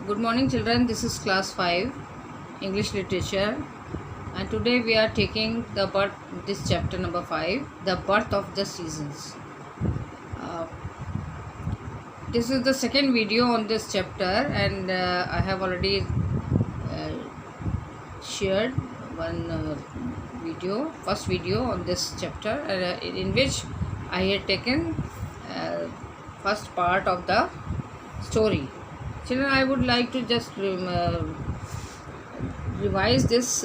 Good morning, children. This is class 5 English literature, and today we are taking this chapter number 5, the birth of the seasons. Uh, this is the second video on this chapter, and I have already shared one first video on this chapter, in which I had taken first part of the story. Children, I would like to just revise this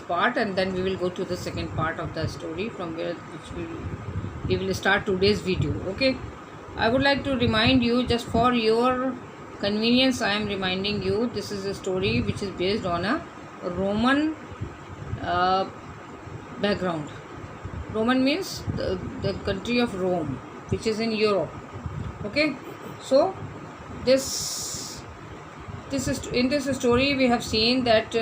part, and then we will go to the second part of the story from where we will start today's video. Okay, I would like to remind you, just for your convenience, I am reminding you this is a story which is based on a Roman background. Roman means the country of Rome, which is in Europe. Okay, so this is in this story we have seen that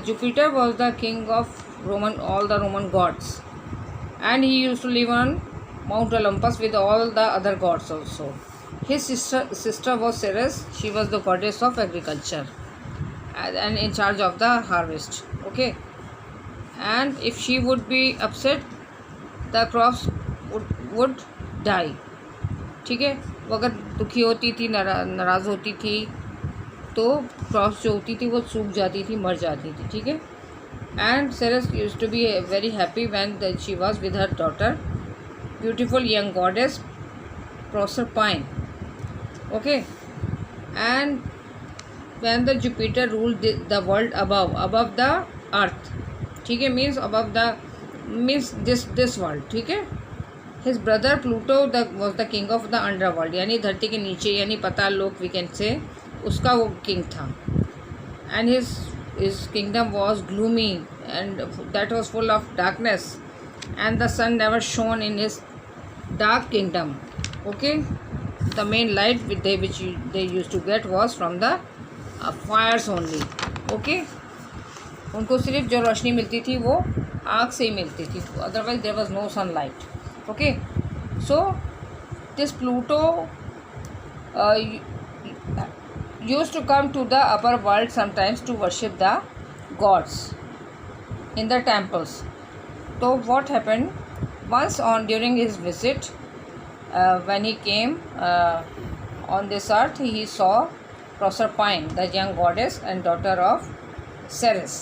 Jupiter was the king of all the Roman gods, and he used to live on Mount Olympus with all the other gods also. His sister was Ceres. She was the goddess of agriculture and in charge of the harvest. Okay, and if she would be upset, the crops would die. ठीक है, वो अगर दुखी होती थी, नाराज़ होती थी, तो क्रॉप्स जो होती थी वो सूख जाती थी, मर जाती थी. ठीक है, and Ceres used to be very happy when she was with her daughter, beautiful young goddess Proserpine. Okay, and when the Jupiter ruled the world above the earth. ठीक है, मीन्स दिस वर्ल्ड. ठीक है, his brother Pluto was the king of the underworld, यानी धरती के नीचे, यानी पाताल लोक वी कैन से, उसका वो किंग था. And his kingdom was gloomy and that was full of darkness, and the sun never shone in his dark kingdom. Okay, the main light which they use to get was from the fires only. Okay, उनको सिर्फ जो रोशनी मिलती थी वो आग से ही मिलती थी, otherwise there was no sunlight. Okay, so this Pluto used to come to the upper world sometimes to worship the gods in the temples. So what happened once during his visit, when he came on this earth, he saw Proserpine, the young goddess and daughter of Ceres.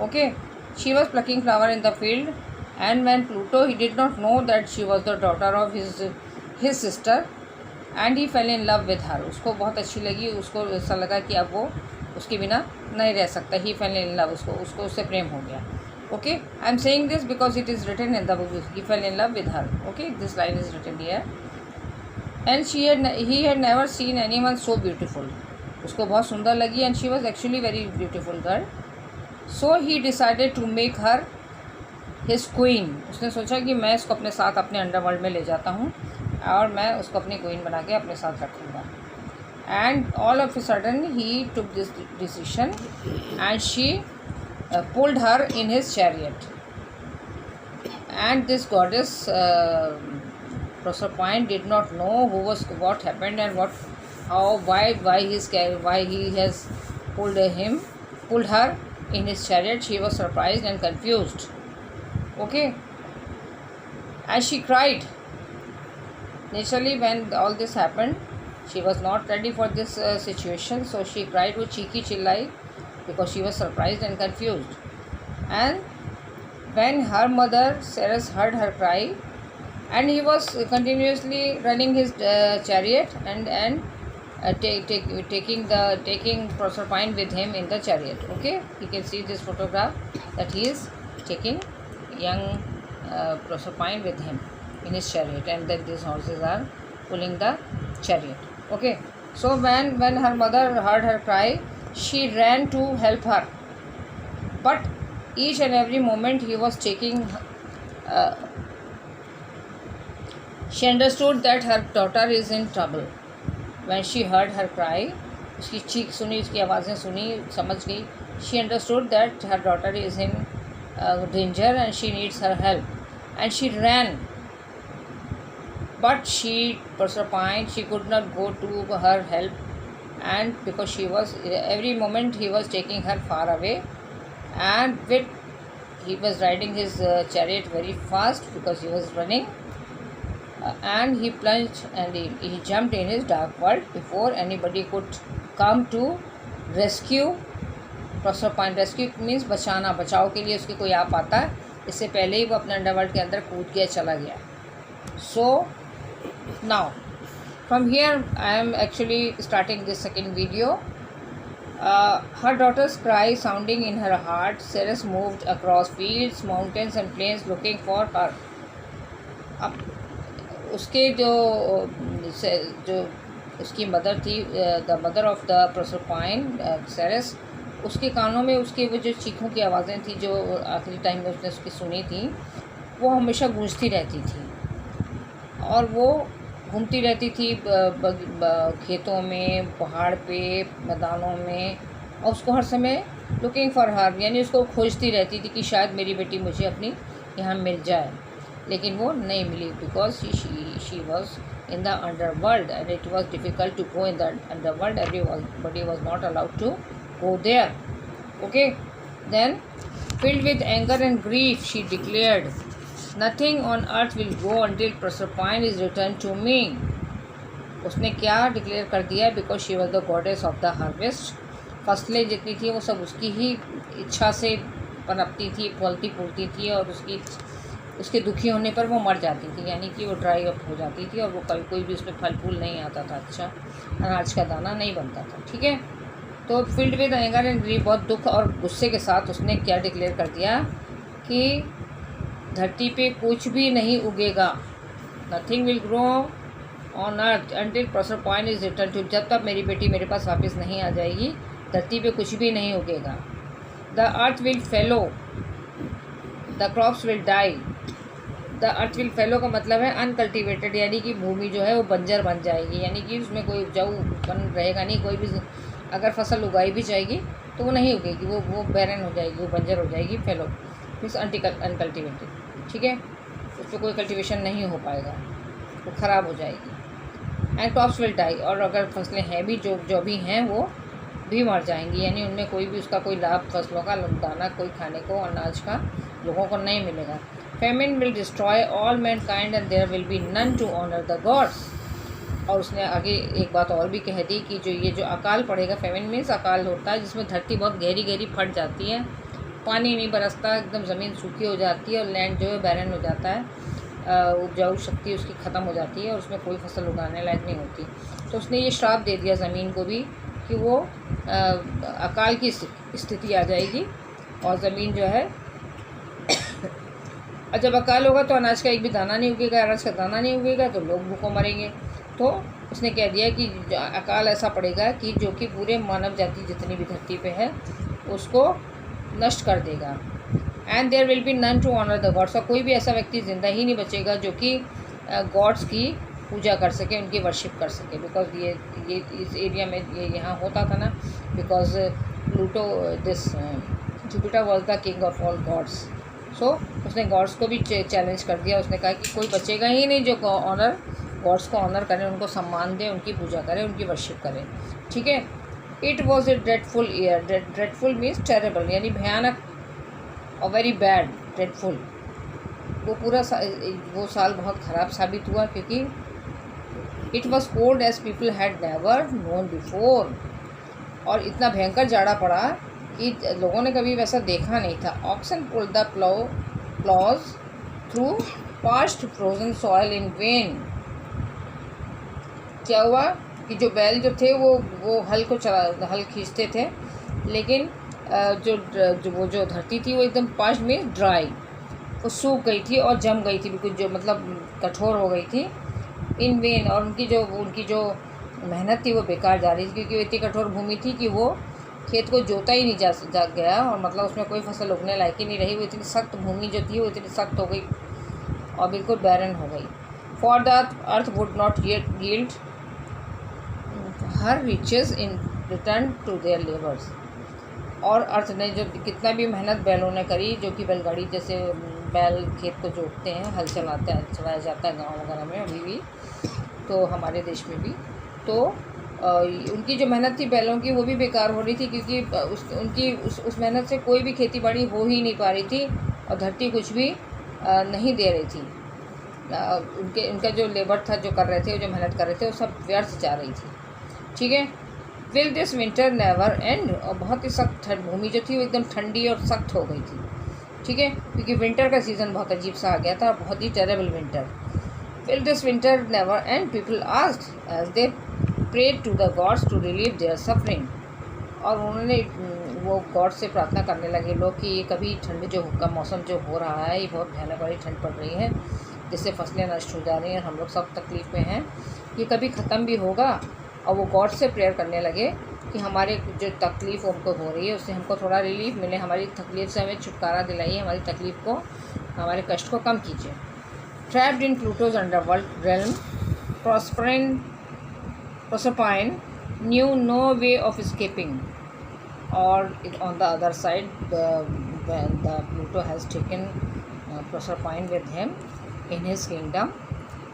Okay, she was plucking flower in the field. And when Pluto, he did not know that she was the daughter of his sister, and he fell in love with her. उसको बहुत अच्छी लगी, उसको ऐसा लगा कि अब वो उसके बिना नहीं रह सकता. He fell in love, उसको उससे प्रेम हो गया. Okay, I am saying this because it is written in the book. He fell in love with her. Okay, this line is written here. And he had never seen anyone so beautiful. उसको बहुत सुंदर लगी, and she was actually very beautiful girl. So he decided to make her his queen. उसने सोचा कि मैं इसको अपने साथ अपने अंडरवर्ल्ड में ले जाता हूँ और मैं उसको अपनी क्वीन बना के अपने साथ रखूँगा. And all of a sudden he took this decision and she pulled her in his chariot. And this goddess Proserpine did not know what happened and why he has pulled her in his chariot. She was surprised and confused. Okay, as she cried. Naturally, when all this happened, she was not ready for this situation, so she cried with cheeky chillai because she was surprised and confused. And when her mother Ceres heard her cry, and he was continuously running his chariot and taking Proserpine with him in the chariot. Okay, you can see this photograph that he is taking young Proserpine with him in his chariot, and then these horses are pulling the chariot. Okay, so when her mother heard her cry, she ran to help her, but each and every moment he was taking she understood that her daughter is in trouble. When she heard her cry, उसकी चीख सुनी, उसकी आवाज़ें सुनी, समझ गई. She understood that her daughter is in danger and she needs her help, and she ran But Proserpine, she could not go to her help, and because she was every moment he was taking her far away, and he was riding his chariot very fast because he was running, and he plunged and he jumped in his dark world before anybody could come to rescue Proserpine. Rescue means बचाना, बचाव के लिए उसके कोई आ पाता है, इससे पहले ही वो अपने अंडरवर्ल्ड के अंदर कूद गया, चला गया. So now from here I am actually starting this second video. Her daughter's cry sounding in her heart, Ceres moved across fields, mountains and plains looking for her. अब उसके जो उसकी मदर थी, the mother of the Proserpine, Ceres, उसके कानों में उसके वो जो चीखों की आवाज़ें थी जो आखिरी टाइम में उसने उसकी सुनी थी, वो हमेशा गूंजती रहती थी और वो घूमती रहती थी खेतों में, पहाड़ पे, मैदानों में, और उसको हर समय लुकिंग फॉर हर, यानी उसको खोजती रहती थी कि शायद मेरी बेटी मुझे अपनी यहाँ मिल जाए, लेकिन वो नहीं मिली because she was in the underworld and it was difficult to go in the underworld. Everybody was not allowed to go there. Okay, then filled with anger and grief she declared, nothing on earth will go until Proserpine is returned to me. उसने क्या declare कर दिया? Because she was the goddess of the harvest. फसलें जितनी थी वो सब उसकी ही इच्छा से पनपती थी, फलती फूलती थी, और उसके दुखी होने पर वो मर जाती थी, यानी कि वो ड्राई अप हो जाती थी और वो कोई भी उसमें फल फूल नहीं आता था, अच्छा अनाज का दाना नहीं बनता था. ठीक है, तो field with anger and grief, बहुत दुख और गुस्से के साथ उसने क्या डिक्लेयर कर दिया कि धरती पे कुछ भी नहीं उगेगा. Nothing will grow on earth until Proserpine is return to. जब तक मेरी बेटी मेरे पास वापस नहीं आ जाएगी, धरती पे कुछ भी नहीं उगेगा. The earth will fallow, the crops will die. The earth will fallow का मतलब है अनकल्टिवेटेड, यानी कि भूमि जो है वो बंजर बन जाएगी, यानी कि उसमें कोई उपजाऊपन रहेगा नहीं. कोई भी अगर फसल उगाई भी जाएगी तो वो नहीं उगेगी, वो बैरन हो जाएगी, वो बंजर हो जाएगी. Fellow means uncultivated. ठीक है, उस पर कोई कल्टिवेशन नहीं हो पाएगा, वो ख़राब हो जाएगी. एंड क्रॉप्स विल डाई, और अगर फसलें हैं भी जो भी हैं वो भी मर जाएंगी, यानी उनमें कोई भी उसका कोई लाभ, फसलों का दाना कोई खाने को, अनाज का लोगों को नहीं मिलेगा. Famine will destroy all mankind and there will be none to honour the gods. और उसने आगे एक बात और भी कह दी कि जो अकाल पड़ेगा, फेमिन मीन्स अकाल होता है जिसमें धरती बहुत गहरी गहरी फट जाती है, पानी नहीं बरसता, एकदम ज़मीन सूखी हो जाती है और लैंड जो है बैरन हो जाता है, उपजाऊ शक्ति उसकी ख़त्म हो जाती है और उसमें कोई फसल उगाने लायक नहीं होती. तो उसने ये श्राप दे दिया ज़मीन को भी कि वो अकाल की स्थिति आ जाएगी और ज़मीन जो है और जब अकाल होगा तो अनाज का एक भी दाना नहीं उगेगा, अनाज का दाना नहीं उगेगा तो लोग भूखों मरेंगे. तो उसने कह दिया कि अकाल ऐसा पड़ेगा कि जो कि पूरे मानव जाति जितनी भी धरती पे है उसको नष्ट कर देगा. And there will be none to honour the gods, और कोई भी ऐसा व्यक्ति ज़िंदा ही नहीं बचेगा जो कि गॉड्स की पूजा कर सके, उनकी वर्शिप कर सके. बिकॉज ये इस एरिया में ये यहाँ होता था ना, because Pluto this Jupiter was the king of all gods. So उसने गॉड्स को भी चैलेंज कर दिया. उसने कहा कि कोई बचेगा ही नहीं जो गॉड्स को ऑनर करें, उनको सम्मान दें, उनकी पूजा करें, उनकी वर्शिप करें. ठीक है. It was a dreadful year. Dreadful means terrible, यानी भयानक और वेरी बैड. ड्रेडफुल, वो पूरा वो साल बहुत ख़राब साबित हुआ क्योंकि it was cold as people had never known before. और इतना भयंकर जाड़ा पड़ा कि लोगों ने कभी वैसा देखा नहीं था. Oxen pulled the ploughs through past frozen soil in vain. क्या हुआ कि जो बैल जो थे वो हल खींचते थे, लेकिन जो धरती थी वो एकदम पास्ट में ड्राई, वो सूख गई थी और जम गई थी, बिल्कुल जो मतलब कठोर हो गई थी. इन वेन, और उनकी जो मेहनत थी वो बेकार जा रही थी क्योंकि वो इतनी कठोर भूमि थी कि वो खेत को जोता ही नहीं जा गया और मतलब उसमें कोई फसल उगने लायक ही नहीं रही. वो इतनी सख्त भूमि जो थी वो इतनी सख्त हो गई और बिल्कुल बैरन हो गई. For the earth would not yield her riches in return to their labours. और अर्थ ने जो कितना भी मेहनत बैलों ने करी, जो कि बैलगाड़ी जैसे बैल खेत को जोतते हैं, हल चलाया जाता है गाँव वगैरह में अभी भी, तो हमारे देश में भी, तो उनकी जो मेहनत थी बैलों की वो भी बेकार हो रही थी, क्योंकि उनकी उस मेहनत से कोई भी खेती बाड़ी हो ही नहीं पा रही थी और धरती कुछ भी नहीं दे रही थी। उनका जो लेबर था, जो कर रहे थे, जो मेहनत कर रहे थे, वो सब व्यर्थ जा रही थी। ठीक है। Will this winter never and, और बहुत ही सख्त भूमि जो थी वो एकदम ठंडी और सख्त हो गई थी। ठीक है, क्योंकि विंटर का सीज़न बहुत अजीब सा आ गया था, बहुत ही terrible winter. Will this winter never end, people asked as they prayed to the gods to relieve their suffering. और उन्होंने वो गॉड से प्रार्थना करने लगे लोग कि ये कभी ठंड जो का मौसम जो हो रहा है, ये बहुत भयानक वाली ठंड पड़ रही है, जिससे फसलें नष्ट हो जा रही हैं, हम लोग सब तकलीफ़ में हैं, ये कभी ख़त्म भी होगा। और वो गॉड से प्रेयर करने लगे कि हमारे जो तकलीफ़ हमको हो रही है उससे हमको थोड़ा रिलीफ मिले, हमारी तकलीफ़ से हमें छुटकारा दिलाइए, हमारी तकलीफ़ को, हमारे कष्ट को कम कीजिए। Trapped in Pluto's underworld realm, Proserpine knew no way of escaping, or on the other side, when the Pluto has taken Proserpine with him in his kingdom.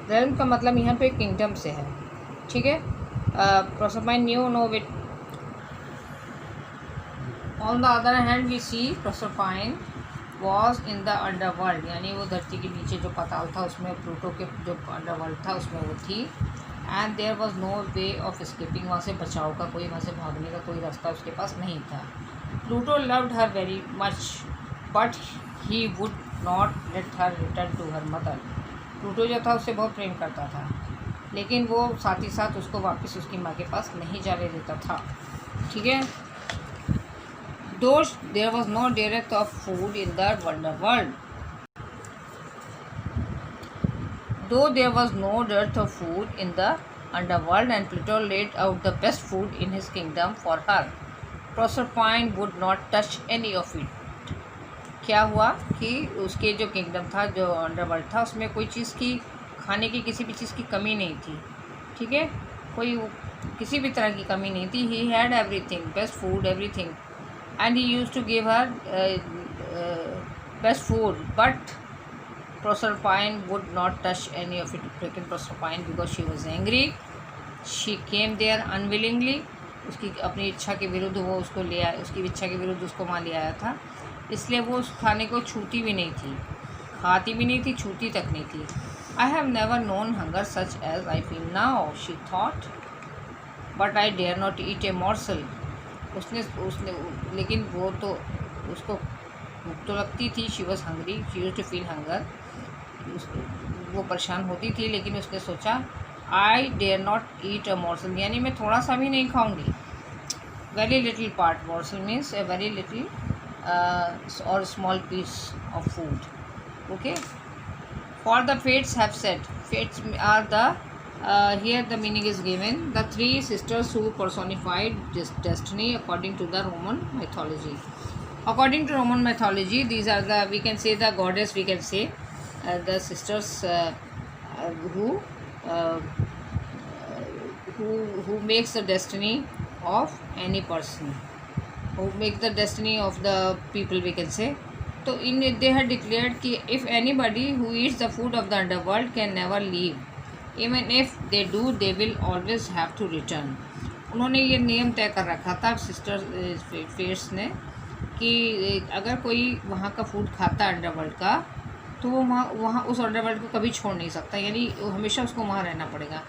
realm का मतलब यहाँ पे kingdom से है, ठीक है। Proserpine knew no way. On the other hand we see Proserpine was in the underworld, यानी वो धरती के नीचे जो पाताल था उसमें प्लूटो के जो अंडरवर्ल्ड था उसमें वो थी। And there was no way of escaping, वहाँ से बचाव का कोई, वहाँ से भागने का कोई रास्ता उसके पास नहीं था। Pluto loved her very much but he would not let her return to her mother. Pluto जो था उससे बहुत प्रेम करता था, लेकिन वो साथ ही साथ उसको वापस उसकी माँ के पास नहीं जाने देता था। ठीक है। Though there was no dearth of food in the underworld, though there was no dearth of food in the underworld, and Pluto laid out the best food in his kingdom for her, Proserpine would not touch any of it. क्या हुआ कि उसके जो kingdom था, जो underworld था, उसमें कोई चीज़ की, खाने की किसी भी चीज़ की कमी नहीं थी। ठीक है, कोई किसी भी तरह की कमी नहीं थी। He had everything, best food, everything, and he used to give her best food, but Proserpine would not touch any of it. Taken Proserpine because she was angry. She came there unwillingly. उसकी अपनी इच्छा के विरुद्ध वो उसको ले आया, उसकी इच्छा के विरुद्ध उसको वहाँ ले आया था, इसलिए वो उस खाने को छूती भी नहीं थी, खाती भी नहीं थी, छूती तक नहीं थी। I have never known hunger such as I feel now, she thought, but I dare not eat a morsel. उसने लेकिन वो तो उसको भूख तो लगती थी। She was hungry, she used to feel hunger, वो परेशान होती थी, लेकिन उसने सोचा I dare not eat a morsel, यानी मैं थोड़ा सा भी नहीं खाऊंगी। Very little part, morsel means a very little और small piece of food. Okay. For the fates have said, fates are the here the meaning is given, the three sisters who personified this destiny according to the Roman mythology. According to Roman mythology, these are the, we can say the goddess, we can say the sisters who makes the destiny of any person, who make the destiny of the people, we can say. So in it they had declared कि if anybody who eats the food of the underworld can never leave, even if they do they will always have to return. उन्होंने ये नियम तय कर रखा था sister fates ने कि अगर कोई वहाँ का फूड खाता है अंडरवर्ल्ड का, तो वो वहाँ उस अंडरवर्ल्ड को कभी छोड़ नहीं सकता, यानी हमेशा उसको वहाँ रहना पड़ेगा।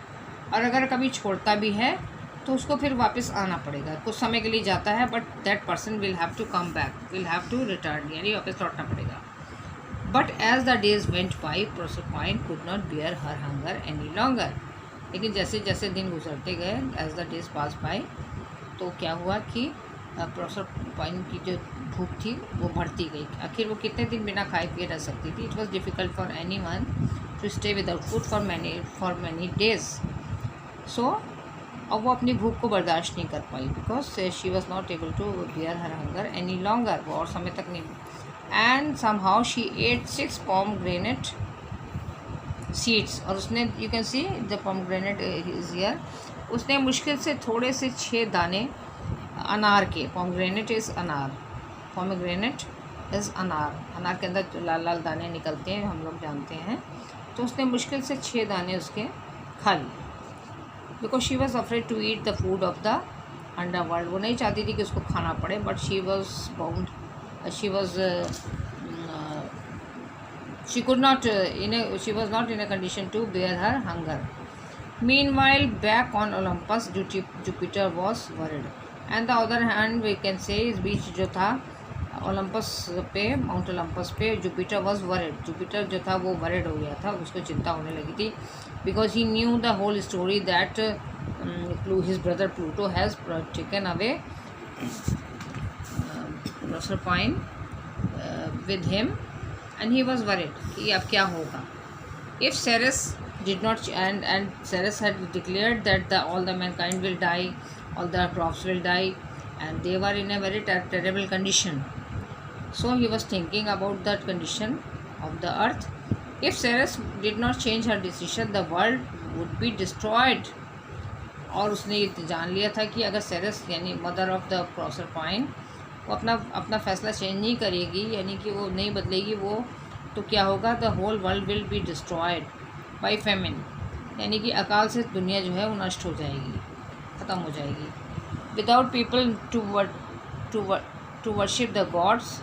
और अगर कभी छोड़ता भी है तो उसको फिर वापस आना पड़ेगा। कुछ समय के लिए जाता है, but that person will have to come back, will have to return, यानी वापस लौटना पड़ेगा। But as the days went by, Proserpine could not bear her hunger any longer. लेकिन जैसे जैसे दिन गुजरते गए, as the days passed by, तो क्या हुआ कि Proserpine की जो भूख थी वो बढ़ती गई। आखिर वो कितने दिन बिना खाए पिए रह सकती थी। It was difficult for anyone to stay without food for many days. So अब वो अपनी भूख को बर्दाश्त नहीं कर पाई, because she was not able to bear her hunger any longer. वो और समय तक नहीं, and somehow she ate 6 pomegranate seeds. और उसने, you can see the pomegranate is here, उसने मुश्किल से थोड़े से 6 दाने अनार के, पोमग्रेनेट इज़ अनार, पोमग्रेनेट इज़ अनार, अनार के अंदर जो लाल लाल दाने निकलते हैं हम लोग जानते हैं। तो उसने मुश्किल से 6 दाने उसके खा लिए, because she was afraid to eat the food of the underworld. वो नहीं चाहती थी कि उसको खाना पड़े, but she was bound, she was she was not in a condition to bear her hunger. Meanwhile, back on Olympus, Jupiter was worried. And the other hand, we can say इस बीच जो था ओलंपस पे, mount Olympus पे Jupiter was worried, Jupiter जो था वो worried हो गया था, उसको चिंता होने लगी थी, because he knew the whole story that his brother Pluto has taken away Proserpine with him, and he was worried कि अब क्या होगा. If Ceres did not, and Ceres had declared that all the mankind will die, all the crops will die, and they were in a very terrible condition. So he was thinking about that condition of the earth. If Ceres did not change her decision, the world would be destroyed. और उसने ये जान लिया था कि अगर Ceres यानी mother of the प्रोसरपाइन वो अपना फैसला चेंज नहीं करेगी, यानी कि वो नहीं बदलेगी वो, तो क्या होगा, the whole world will be destroyed by famine, यानी कि अकाल से दुनिया जो है वो नष्ट हो जाएगी, ख़त्म हो जाएगी. Without people to worship the gods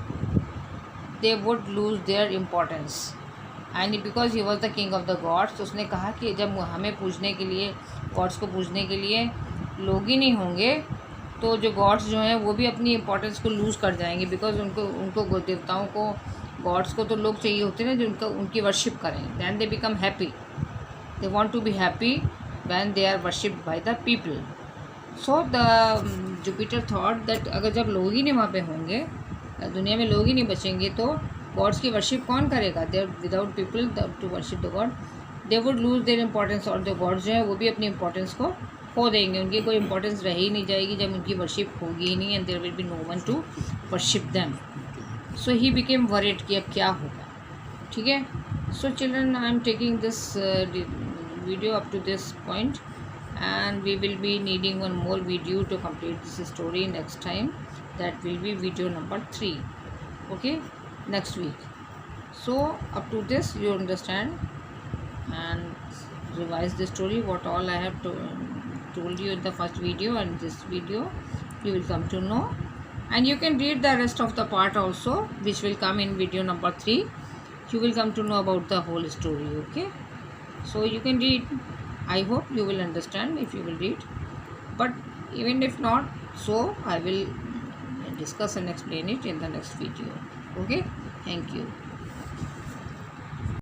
they would lose their importance, and because he was the king of the gods. तो उसने कहा कि जब हमें पूजने के लिए, गॉड्स को पूजने के लिए लोग ही नहीं होंगे, तो जो गॉड्स जो हैं वो भी अपनी इम्पोर्टेंस को लूज़ कर जाएंगे, बिकॉज उनको देवताओं को, गॉड्स को तो लोग चाहिए होते हैं जो उनकी वर्शिप करें. Then they become happy, they want to be happy when they are worshipped by the people. So the Jupiter thought that अगर जब लोग ही नहीं वहाँ पे होंगे, दुनिया में लोग ही नहीं बचेंगे, तो गॉड्स की वर्शिप कौन करेगा. There without people to worship the god they would lose their importance, और जो गॉड्स जो हैं वो भी अपनी इम्पोर्टेंस को खो देंगे, उनकी कोई इंपॉर्टेंस रह ही नहीं जाएगी जब उनकी वर्शिप होगी ही नहीं, and there will be no one to worship them. So he became worried कि अब क्या होगा. ठीक है. So children, I am taking this video up to this point, and we will be needing one more video to complete this story next time, that will be video number 3. Okay, next week. So up to this you understand and revise the story what all I have told you in the first video, and this video you will come to know, and you can read the rest of the part also, which will come in video number 3. You will come to know about the whole story. Okay, so you can read. I hope you will understand if you will read, but even if not, so I will discuss and explain it in the next video. Okay, thank you.